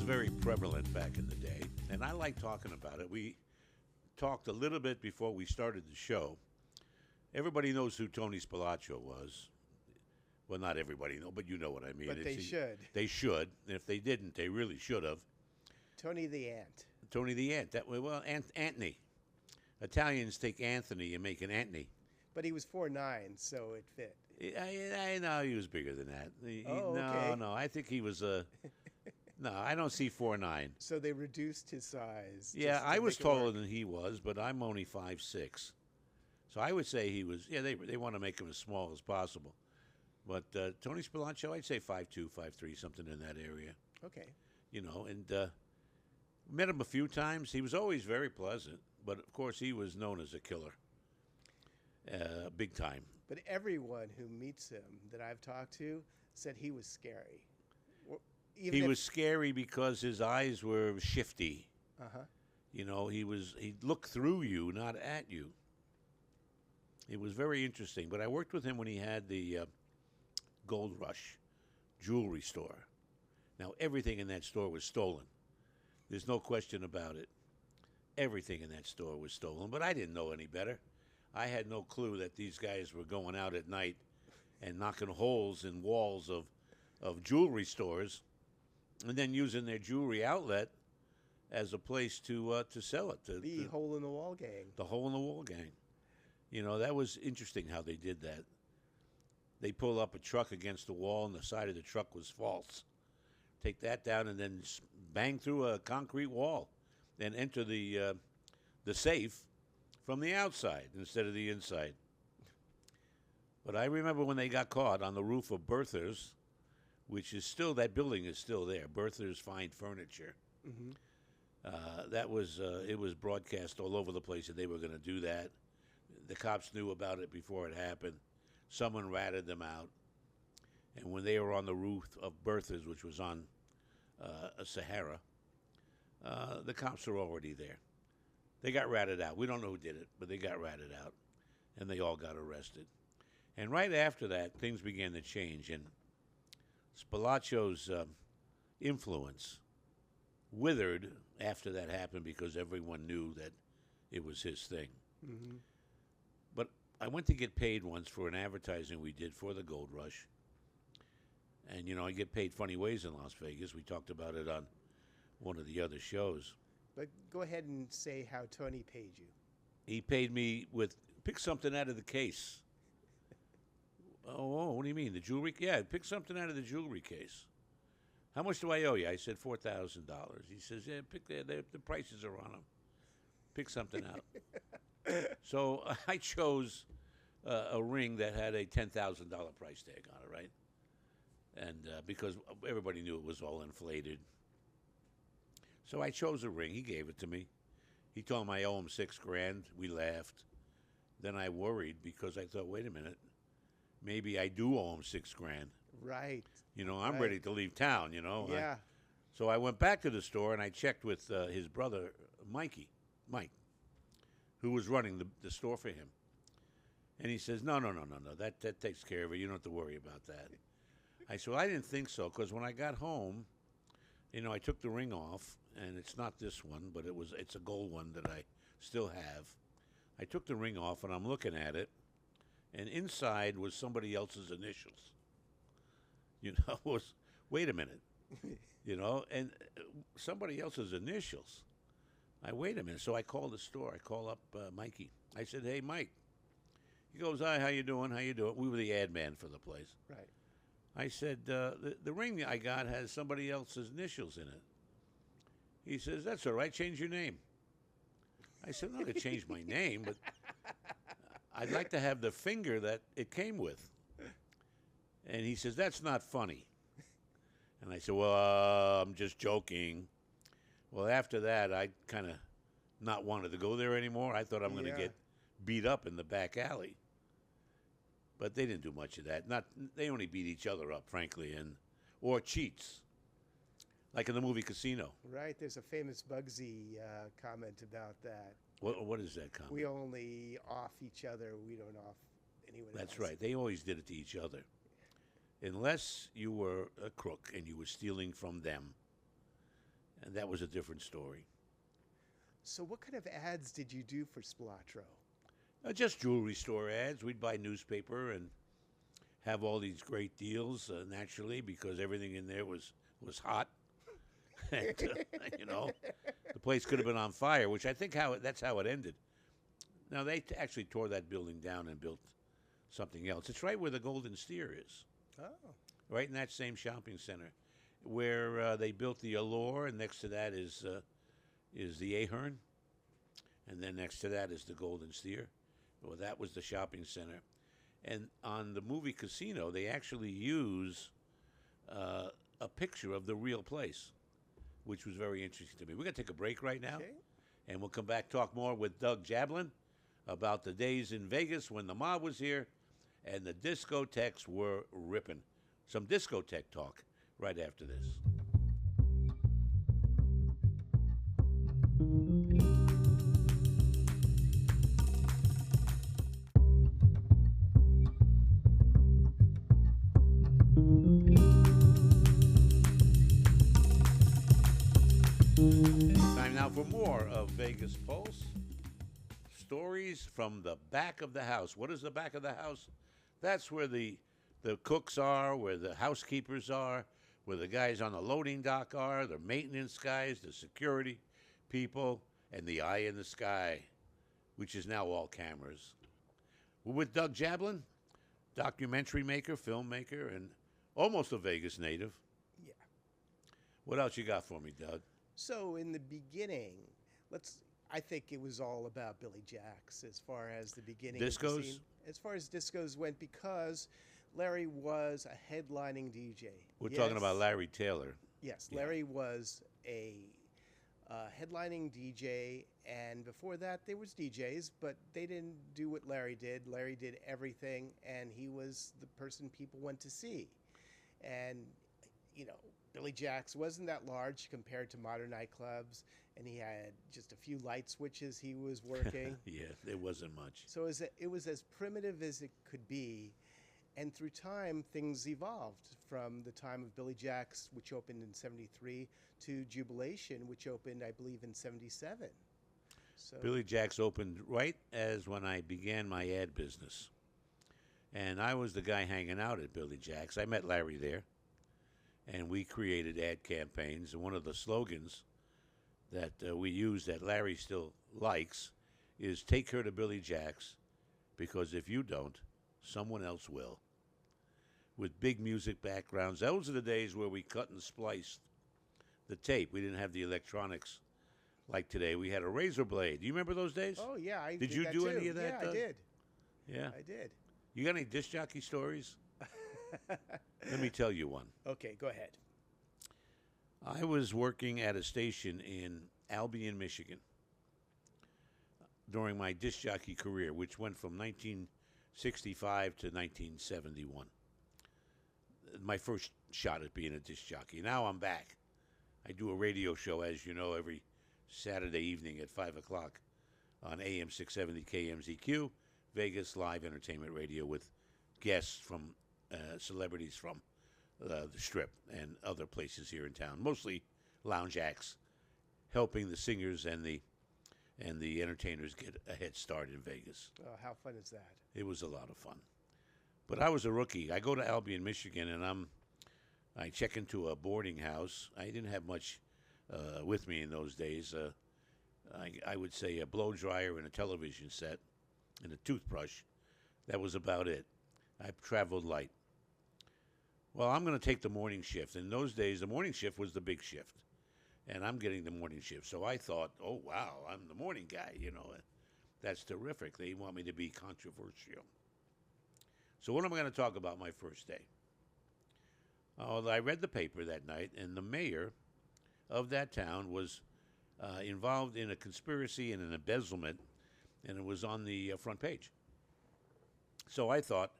was very prevalent back in the day, and I like talking about it. We talked a little bit before we started the show. Everybody knows who Tony Spilaccio was. Well, not everybody knows, but you know what I mean. But they should. They should. And if they didn't, they really should have. Tony the Ant. Tony the Ant. That way, well, Anthony. Italians take Anthony and make an Anthony. But he was 4'9", so it fit. I know he was bigger than that. Okay. No. I think he was a. No, I don't see 4'9". So they reduced his size. Yeah, I was make it taller work. than he was, but I'm only 5'6". So I would say he was. Yeah, they want to make him as small as possible. But Tony Spilaccio, I'd say 5'2", 5'3", something in that area. Okay. You know, and met him a few times. He was always very pleasant, but of course he was known as a killer, big time. But everyone who meets him that I've talked to said he was scary. He was scary because his eyes were shifty. Uh-huh. You know, he'd look through you, not at you. It was very interesting. But I worked with him when he had the Gold Rush jewelry store. Now, everything in that store was stolen. There's no question about it. Everything in that store was stolen, but I didn't know any better. I had no clue that these guys were going out at night and knocking holes in walls of jewelry stores and then using their jewelry outlet as a place to sell it. The hole-in-the-wall gang. The hole-in-the-wall gang. You know, that was interesting how they did that. They pull up a truck against the wall, and the side of the truck was false. Take that down and then bang through a concrete wall and enter the safe from the outside instead of the inside. But I remember when they got caught on the roof of Bertha's, which is still, that building is still there, Bertha's Fine Furniture. Mm-hmm. It was broadcast all over the place that they were going to do that. The cops knew about it before it happened. Someone ratted them out. And when they were on the roof of Bertha's, which was on a Sahara, the cops were already there. They got ratted out. We don't know who did it, but they got ratted out. And they all got arrested. And right after that, things began to change. And Spilaccio's influence withered after that happened because everyone knew that it was his thing. Mm-hmm. But I went to get paid once for an advertising we did for the Gold Rush. And, you know, I get paid funny ways in Las Vegas. We talked about it on one of the other shows. But go ahead and say how Tony paid you. He paid me with, pick something out of the case. Oh, what do you mean? The jewelry? Yeah, pick something out of the jewelry case. How much do I owe you? I said $4,000. He says, yeah, pick the prices are on them. Pick something out. So I chose a ring that had a $10,000 price tag on it, right? And because everybody knew it was all inflated. So I chose a ring. He gave it to me. He told me I owe him $6,000. We laughed. Then I worried because I thought, wait a minute, maybe I do owe him $6,000. Right. You know, I'm Right. ready to leave town, you know. Yeah. So I went back to the store and I checked with his brother, Mike, who was running the store for him. And he says, no, that takes care of it. You don't have to worry about that. I said, well, I didn't think so, because when I got home, you know, I took the ring off, and it's not this one, but it's a gold one that I still have. I took the ring off, and I'm looking at it, and inside was somebody else's initials. You know, wait a minute, you know, and somebody else's initials. Wait a minute. So I called the store. I call up Mikey. I said, hey, Mike. He goes, hi, how you doing? How you doing? We were the ad man for the place. Right. I said, the ring I got has somebody else's initials in it. He says, that's all right. Change your name. I said, I'm not going to change my name, but I'd like to have the finger that it came with. And he says, that's not funny. And I said, well, I'm just joking. Well, after that, I kind of not wanted to go there anymore. I thought I'm going to get beat up in the back alley. But they didn't do much of that. They only beat each other up, frankly, or cheats, like in the movie Casino. Right. There's a famous Bugsy comment about that. What is that comment? We only off each other. We don't off anyone else. That's right. They always did it to each other. Unless you were a crook and you were stealing from them, and that was a different story. So what kind of ads did you do for Spilotro? Just jewelry store ads. We'd buy newspaper and have all these great deals, naturally, because everything in there was hot. And, the place could have been on fire, which I think that's how it ended. Now, they actually tore that building down and built something else. It's right where the Golden Steer is. Oh. Right in that same shopping center where they built the Allure, and next to that is the Ahern, and then next to that is the Golden Steer. Well, that was the shopping center. And on the movie Casino, they actually use a picture of the real place, which was very interesting to me. We're going to take a break right now, Okay. and we'll come back, talk more with Doug Jablin about the days in Vegas when the mob was here and the discotheques were ripping. Some discotheque talk right after this. Time now for more of Vegas Pulse. Stories from the back of the house. What is the back of the house? That's where the cooks are, where the housekeepers are, where the guys on the loading dock are, the maintenance guys, the security people, and the eye in the sky, which is now all cameras. We're with Doug Jablin, documentary maker, filmmaker, and almost a Vegas native. Yeah. What else you got for me, Doug? So in the beginning, I think it was all about Billy Jacks as far as the beginning. Of the Discos? scene. As far as discos went, because Larry was a headlining DJ. We're talking about Larry Taylor. Yes, Yeah. Larry was a headlining DJ, and before that there was DJs, but they didn't do what Larry did. Larry did everything, and he was the person people went to see. And Billy Jacks wasn't that large compared to modern nightclubs, and he had just a few light switches he was working. Yeah, there wasn't much. So it was as primitive as it could be. And through time, things evolved from the time of Billy Jacks, which opened in '73, to Jubilation, which opened, I believe, in '77. So Billy Jacks opened right as when I began my ad business. And I was the guy hanging out at Billy Jacks. I met Larry there, and we created ad campaigns. And one of the slogans that we use that Larry still likes is "Take her to Billy Jacks, because if you don't, someone else will." With big music backgrounds. Those are the days where we cut and spliced the tape. We didn't have the electronics like today. We had a razor blade. Do you remember those days? Oh, yeah. I Did you that do too. any of that, Yeah, Doug? I did. Yeah. I did. You got any disc jockey stories? Let me tell you one. Okay, go ahead. I was working at a station in Albion, Michigan during my disc jockey career, which went from 1965 to 1971. My first shot at being a disc jockey. Now I'm back. I do a radio show, as you know, every Saturday evening at 5 o'clock on AM 670 KMZQ, Vegas Live Entertainment Radio, with guests from celebrities from the Strip and other places here in town, mostly lounge acts, helping the singers and the entertainers get a head start in Vegas. Oh, how fun is that? It was a lot of fun. But I was a rookie. I go to Albion, Michigan, and I check into a boarding house. I didn't have much with me in those days. I would say a blow dryer and a television set and a toothbrush. That was about it. I traveled light. Well, I'm going to take the morning shift. In those days, the morning shift was the big shift, and I'm getting the morning shift. So I thought, oh, wow, I'm the morning guy, That's terrific. They want me to be controversial. So what am I going to talk about my first day? I read the paper that night, and the mayor of that town was involved in a conspiracy and an embezzlement, and it was on the front page. So I thought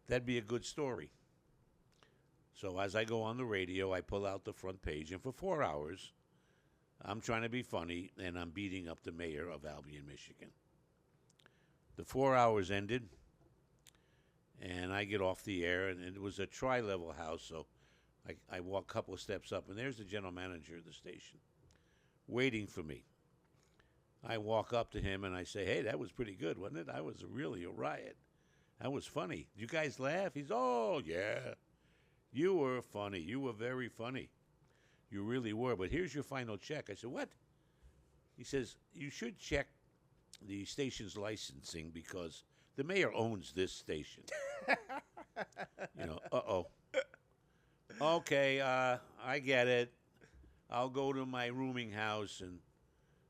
that'd be a good story. So as I go on the radio, I pull out the front page, and for 4 hours, I'm trying to be funny, and I'm beating up the mayor of Albion, Michigan. The 4 hours ended, and I get off the air, and it was a tri-level house, so I walk a couple of steps up, and there's the general manager of the station waiting for me. I walk up to him, and I say, hey, that was pretty good, wasn't it? I was really a riot. That was funny. Did you guys laugh? He's, oh, yeah. You were funny. You were very funny. You really were. But here's your final check. I said, what? He says, you should check the station's licensing because the mayor owns this station. Uh-oh. Okay, I get it. I'll go to my rooming house and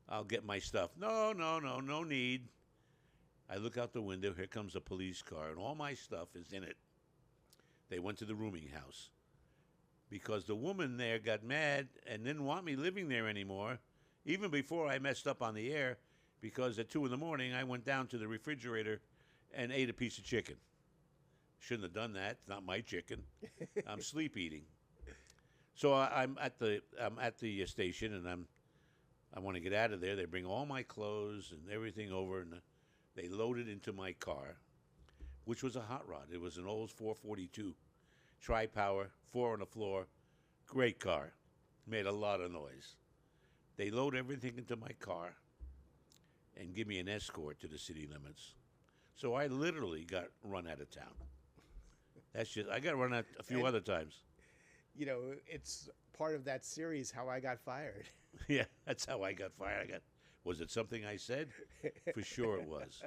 I'll get my stuff. No need. I look out the window. Here comes a police car, and all my stuff is in it. They went to the rooming house because the woman there got mad and didn't want me living there anymore, even before I messed up on the air, because at 2 in the morning I went down to the refrigerator and ate a piece of chicken. Shouldn't have done that. It's not my chicken. I'm sleep eating. So I'm at the station, and I want to get out of there. They bring all my clothes and everything over, and they load it into my car, which was a hot rod. It was an old 442 tri-power, 4 on the floor, great car. Made a lot of noise. They load everything into my car and give me an escort to the city limits. So I literally got run out of town. That's just, I got run out a few other times. You know, it's part of that series, How I Got Fired. Yeah, that's how I got fired. Was it something I said? For sure it was.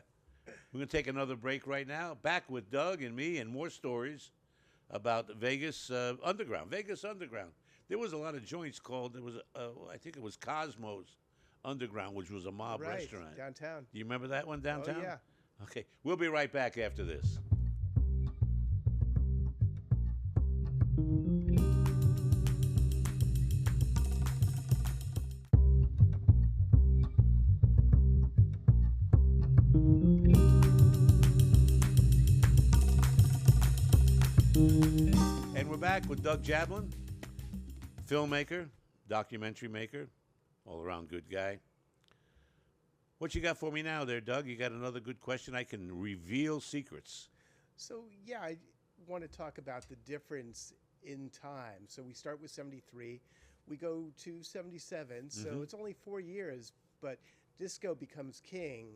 We're going to take another break right now. Back with Doug and me and more stories about Vegas Underground. Vegas Underground. There was a lot of joints called, I think it was Cosmos Underground, which was a mob restaurant. Downtown. Do you remember that one downtown? Oh, yeah. Okay, we'll be right back after this. And we're back with Doug Jablin, filmmaker, documentary maker, all-around good guy. What you got for me now there, Doug? You got another good question? I can reveal secrets. So, yeah, I want to talk about the difference in time. So we start with 73. We go to 77. So it's only 4 years, but disco becomes king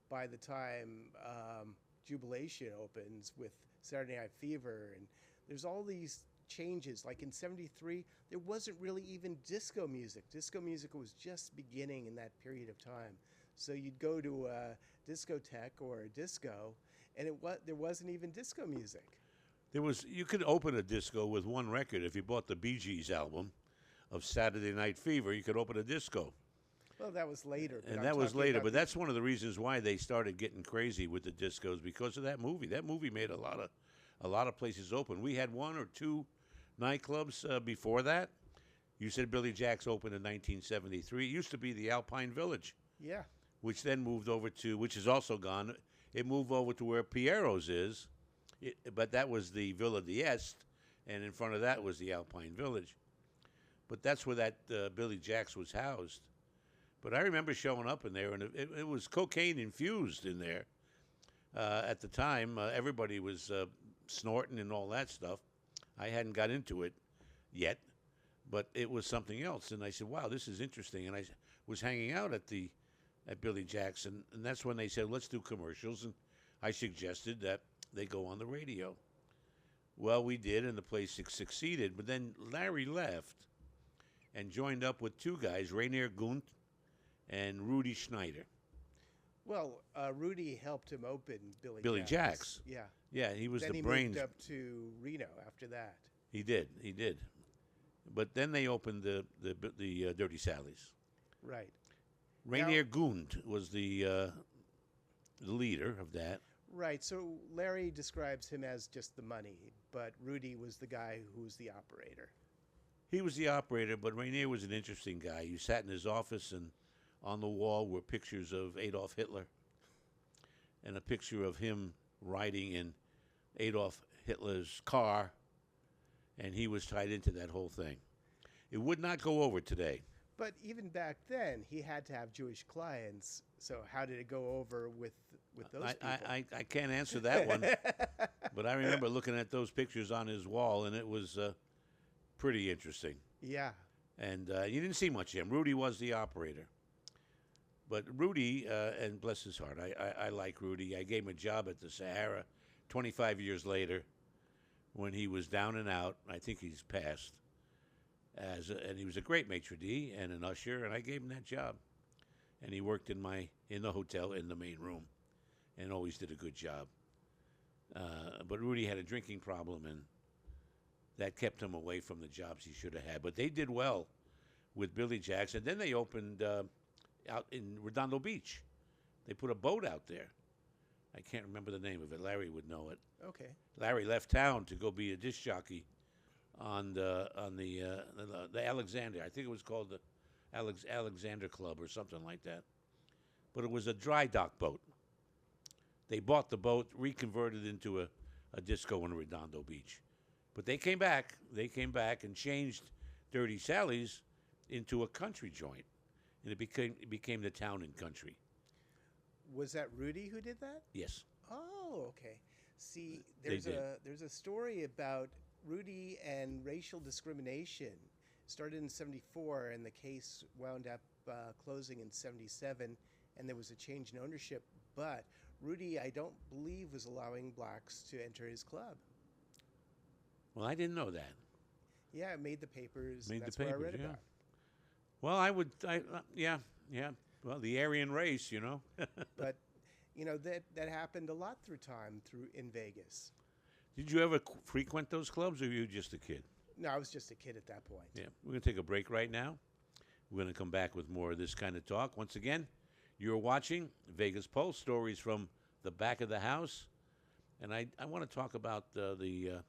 by the time Jubilation opens with Saturday Night Fever. And there's all these changes. Like in 73, there wasn't really even disco music. Disco music was just beginning in that period of time. So you'd go to a discotheque or a disco, and there wasn't even disco music. You could open a disco with one record. If you bought the Bee Gees album of Saturday Night Fever, you could open a disco. Well, that was later. And that was later, but that's one of the reasons why they started getting crazy with the discos, because of that movie. That movie made a lot of places open. We had 1 or 2 nightclubs before that. You said Billy Jack's opened in 1973. It used to be the Alpine Village. Yeah. Which then moved over to, which is also gone. It moved over to where Piero's is, but that was the Villa d'Este, and in front of that was the Alpine Village. But that's where that Billy Jack's was housed. But I remember showing up in there, and it was cocaine infused in there. At the time, everybody was snorting and all that stuff. I hadn't got into it yet, but it was something else. And I said, wow, this is interesting. And I was hanging out at Billy Jack's, and that's when they said, let's do commercials. And I suggested that they go on the radio. Well, we did, and the place succeeded. But then Larry left and joined up with 2 guys, Rainier Gunt and Rudy Schneider. Well, Rudy helped him open Billy Jack's. Yeah. Yeah, he was then the he brains. moved up to Reno after that. He did. But then they opened the Dirty Sallies. Right. Rainier Gunt was the leader of that. Right. So Larry describes him as just the money, but Rudy was the guy who was the operator. He was the operator, but Rainier was an interesting guy. You sat in his office, and on the wall were pictures of Adolf Hitler and a picture of him riding in Adolf Hitler's car, and he was tied into that whole thing. It would not go over today. But even back then, he had to have Jewish clients. So how did it go over with those people? I can't answer that one. But I remember looking at those pictures on his wall, and it was pretty interesting. Yeah. And you didn't see much of him. Rudy was the operator. But Rudy, and bless his heart, I like Rudy. I gave him a job at the Sahara 25 years later when he was down and out. I think he's passed. And he was a great maitre d' and an usher, and I gave him that job. And he worked in the hotel in the main room and always did a good job. But Rudy had a drinking problem, and that kept him away from the jobs he should have had. But they did well with Billy Jackson. Then they opened out in Redondo Beach. They put a boat out there. I can't remember the name of it. Larry would know it. Okay. Larry left town to go be a disc jockey on the Alexander. I think it was called the Alexander Club or something like that. But it was a dry dock boat. They bought the boat, reconverted into a disco in Redondo Beach. But they came back. They came back and changed Dirty Sally's into a country joint, and it became the Town and Country. Was that Rudy who did that? Yes. Oh, okay. See, They did. there's a story about Rudy and racial discrimination. Started in '74, and the case wound up closing in '77, and there was a change in ownership. But Rudy, I don't believe, was allowing blacks to enter his club. Well, I didn't know that. Yeah, it made the papers. Made and the that's what I read papers, yeah. about. Well, yeah. Well, the Aryan race, you know. But that happened a lot through time in Vegas. Did you ever frequent those clubs, or were you just a kid? No, I was just a kid at that point. Yeah. We're going to take a break right now. We're going to come back with more of this kind of talk. Once again, you're watching Vegas Pulse, stories from the back of the house. And I want to talk about the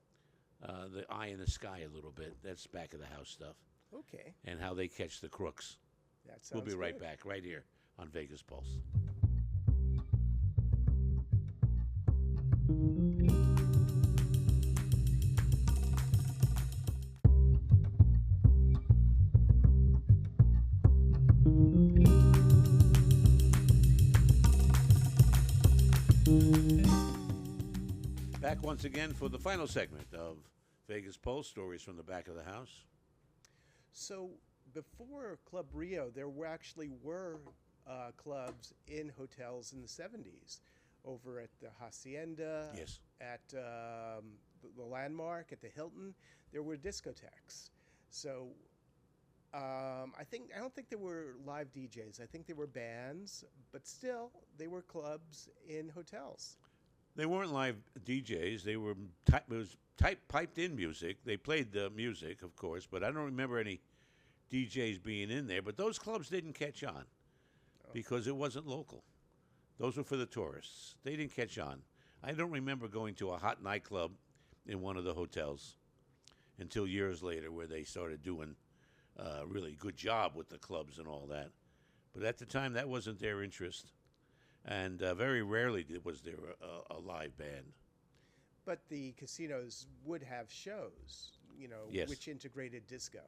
eye in the sky a little bit. That's back of the house stuff. Okay. And how they catch the crooks. That sounds We'll be right good. back, right here on Vegas Pulse. Back once again for the final segment of Vegas Pulse, stories from the back of the house. So before Club Rio, there actually were clubs in hotels in the '70s, over at the Hacienda, Yes. at the Landmark, at the Hilton. There were discotheques. So I don't think there were live DJs. I think there were bands, but still, they were clubs in hotels. They weren't live DJs. They were piped in music. They played the music, of course, but I don't remember any DJs being in there. But those clubs didn't catch on because it wasn't local. Those were for the tourists. They didn't catch on. I don't remember going to a hot nightclub in one of the hotels until years later, where they started doing a really good job with the clubs and all that. But at the time, that wasn't their interest. And very rarely was there a live band. But the casinos would have shows, Yes. which integrated disco.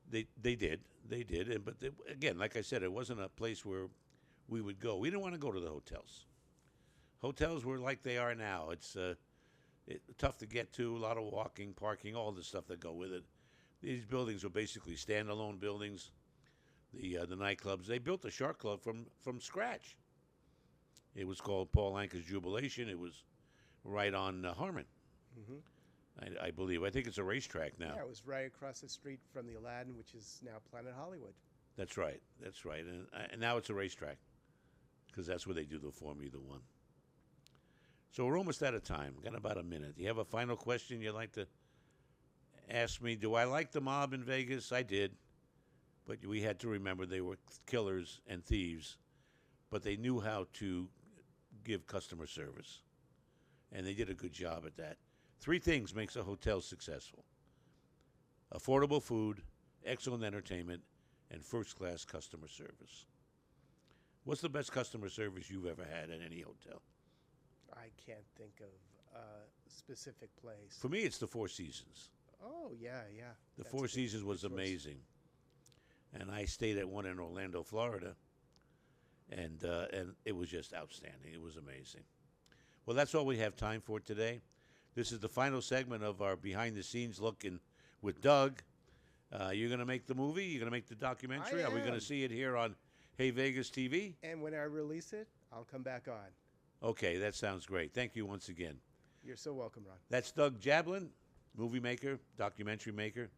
They did, but again, like I said, it wasn't a place where we would go. We didn't want to go to the hotels. Hotels were like they are now. It's tough to get to, a lot of walking, parking, all the stuff that go with it. These buildings were basically standalone buildings. The nightclubs, they built the Shark Club from scratch. It was called Paul Anka's Jubilation. It was right on Harmon, I believe. I think it's a racetrack now. Yeah, it was right across the street from the Aladdin, which is now Planet Hollywood. That's right. And now it's a racetrack because that's where they do the Formula One. So we're almost out of time. Got about a minute. Do you have a final question you'd like to ask me? Do I like the mob in Vegas? I did. But we had to remember they were killers and thieves, but they knew how to give customer service, and they did a good job at that. 3 things makes a hotel successful: affordable food, excellent entertainment, and first-class customer service. What's the best customer service you've ever had at any hotel? I can't think of a specific place. For me, it's the Four Seasons. Oh, yeah. The That's Four a good- Seasons was good choice. amazing. And I stayed at one in Orlando, Florida, and it was just outstanding. It was amazing. Well, that's all we have time for today. This is the final segment of our behind-the-scenes look in with Doug. You're going to make the movie? You're going to make the documentary? I Are we going am. to see it here on Hey Vegas TV? And when I release it, I'll come back on. Okay, that sounds great. Thank you once again. You're so welcome, Ron. That's Doug Jablin, movie maker, documentary maker,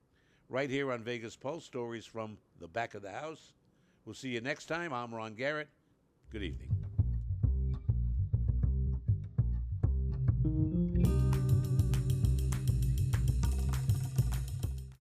right here on Vegas Pulse, stories from the back of the house. We'll see you next time. I'm Ron Garrett. Good evening.